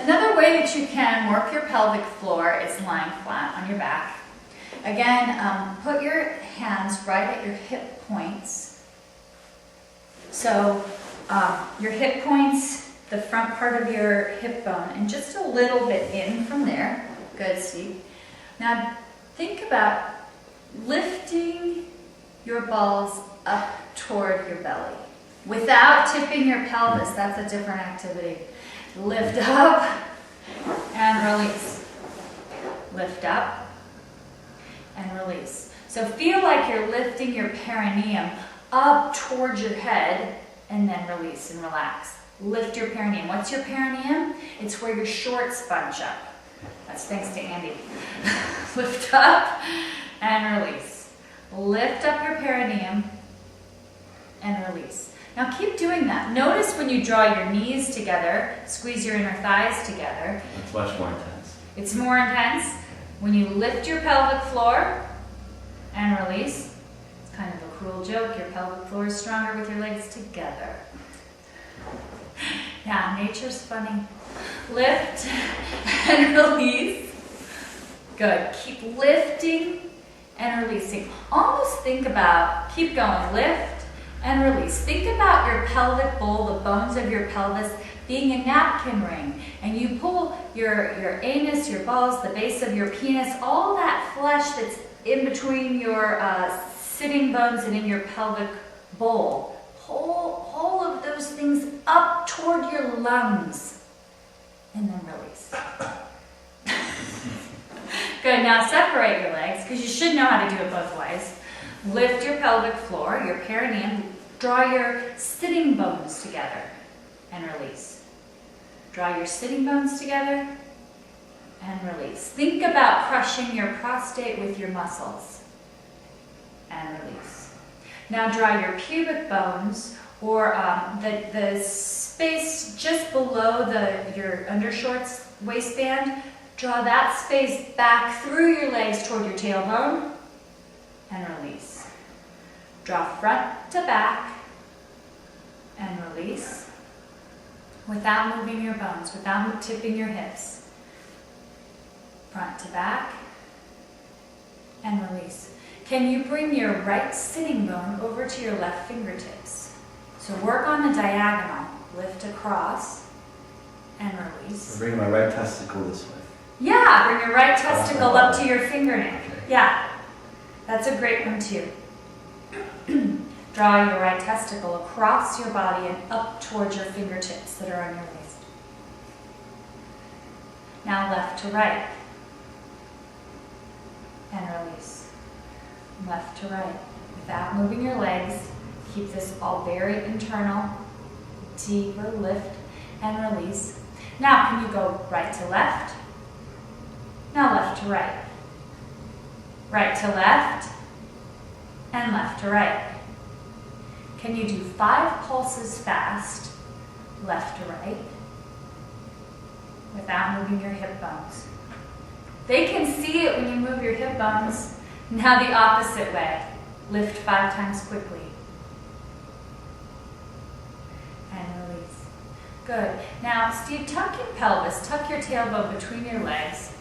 Another way that you can work your pelvic floor is lying flat on your back. Again, put your hands right at your hip points. So your hip points, the front part of your hip bone, and just a little bit in from there. Good, Steve. Now think about lifting your balls up toward your belly without tipping your pelvis. That's a different activity. Lift up and release. Lift up and release. So feel like you're lifting your perineum up towards your head and then release and relax. Lift your perineum. What's your perineum? It's where your shorts bunch up. That's thanks to Andy. Lift up and release. Lift up your perineum and release. Now keep doing that. Notice when you draw your knees together, squeeze your inner thighs together. It's much more intense. It's more intense. When you lift your pelvic floor and release, it's kind of a cruel joke. Your pelvic floor is stronger with your legs together. Yeah, nature's funny. Lift and release. Good. Keep lifting and releasing. Almost think about, keep going, lift and release. Think about your pelvic bowl, the bones of your pelvis, being a napkin ring. And you pull your anus, your balls, the base of your penis, all that flesh that's in between your sitting bones and in your pelvic bowl. Pull all of those things up toward your lungs. And then release. Good, now separate your legs, because you should know how to do it both ways. Lift your pelvic floor, your perineum, draw your sitting bones together and release. Draw your sitting bones together and release. Think about crushing your prostate with your muscles and release. Now draw your pubic bones, or the space just below your undershorts waistband. Draw that space back through your legs toward your tailbone and release. Draw front to back and release without moving your bones, without tipping your hips. Front to back and release. Can you bring your right sitting bone over to your left fingertips? So work on the diagonal. Lift across and release. Bring my right testicle this way. Yeah, bring your right testicle up to your fingernail. Yeah, that's a great one too. Draw your right testicle across your body and up towards your fingertips that are on your waist. Now left to right. And release. Left to right. Without moving your legs, keep this all very internal. Deeper lift and release. Now can you go right to left? Now left to right. Right to left and left to right. Can you do 5 pulses fast, left to right, without moving your hip bones? They can see it when you move your hip bones. Now the opposite way. Lift 5 times quickly. And release. Good. Now, Steve, tuck your pelvis, tuck your tailbone between your legs.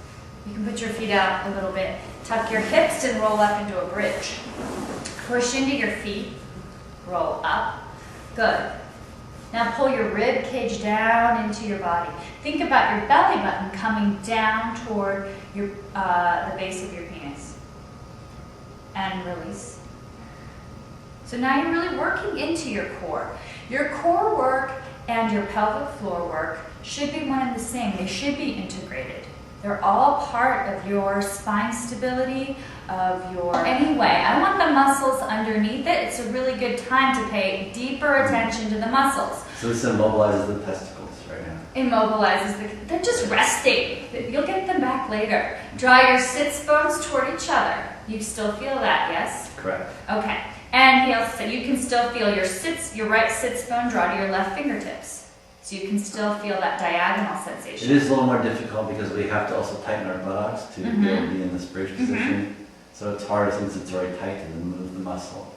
You can put your feet out a little bit. Tuck your hips and roll up into a bridge. Push into your feet. Roll up. Good. Now pull your rib cage down into your body. Think about your belly button coming down toward your the base of your penis. And release. So now you're really working into your core. Your core work and your pelvic floor work should be one and the same. They should be integrated. They're all part of your spine stability, of your... Anyway, I want the muscles underneath it. It's a really good time to pay deeper attention to the muscles. So this immobilizes the testicles right now. Immobilizes they're just resting. You'll get them back later. Draw your sits bones toward each other. You still feel that, yes? Correct. Okay. And so you can still feel your right sits bone draw to your left fingertips. So you can still feel that diagonal sensation. It is a little more difficult because we have to also tighten our buttocks to be able to be in this bridge position. So it's hard since it's already tight to move the muscle.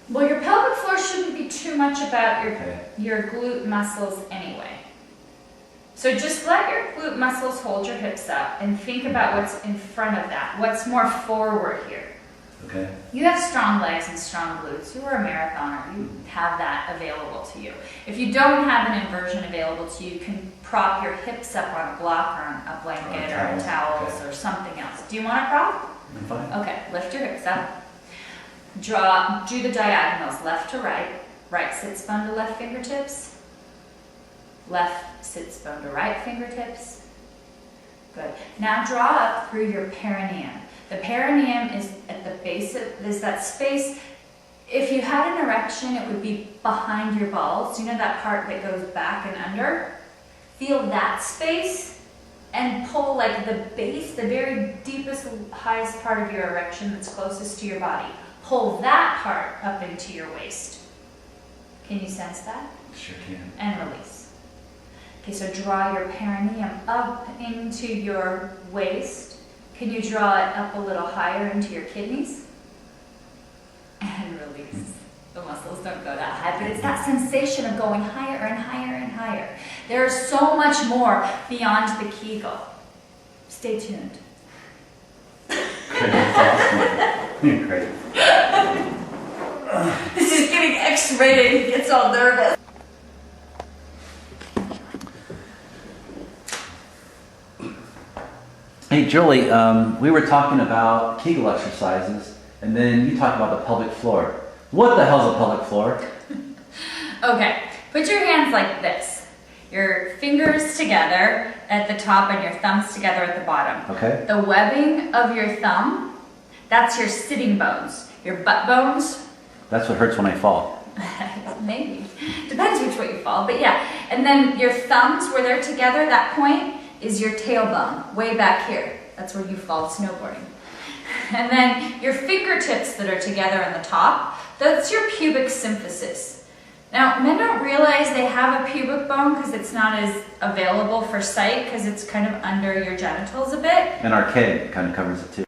Well, your pelvic floor shouldn't be too much about your glute muscles anyway. So just let your glute muscles hold your hips up and think about what's in front of that. What's more forward here? Okay. You have strong legs and strong glutes. You are a marathoner. You have that available to you. If you don't have an inversion available to you, you can prop your hips up on a block or on a blanket or towels or something else. Do you want a prop? I'm fine. Okay, lift your hips up. Do the diagonals, left to right. Right sits bone to left fingertips. Left sits bone to right fingertips. Good. Now draw up through your perineum. The perineum is at the base of, is that space. If you had an erection, it would be behind your balls. You know that part that goes back and under? Feel that space and pull like the base, the very deepest, highest part of your erection that's closest to your body. Pull that part up into your waist. Can you sense that? Sure can. And release. Okay, so draw your perineum up into your waist. Can you draw it up a little higher into your kidneys? And release. The muscles don't go that high, but it's that sensation of going higher and higher and higher. There's so much more beyond the Kegel. Stay tuned. Great. That's awesome. Great. This is getting X-rated. He gets all nervous. Hey Julie, we were talking about Kegel exercises, and then you talked about the pelvic floor. What the hell's a pelvic floor? Okay, put your hands like this. Your fingers together at the top and your thumbs together at the bottom. Okay. The webbing of your thumb, that's your sitting bones. Your butt bones, That's what hurts when I fall. maybe. Depends which way you fall, but yeah. And then your thumbs, where they're together, that point is your tailbone, way back here. That's where you fall snowboarding. And then your fingertips that are together on the top, that's your pubic symphysis. Now, men don't realize they have a pubic bone because it's not as available for sight because it's kind of under your genitals a bit. And our kid kind of covers it too.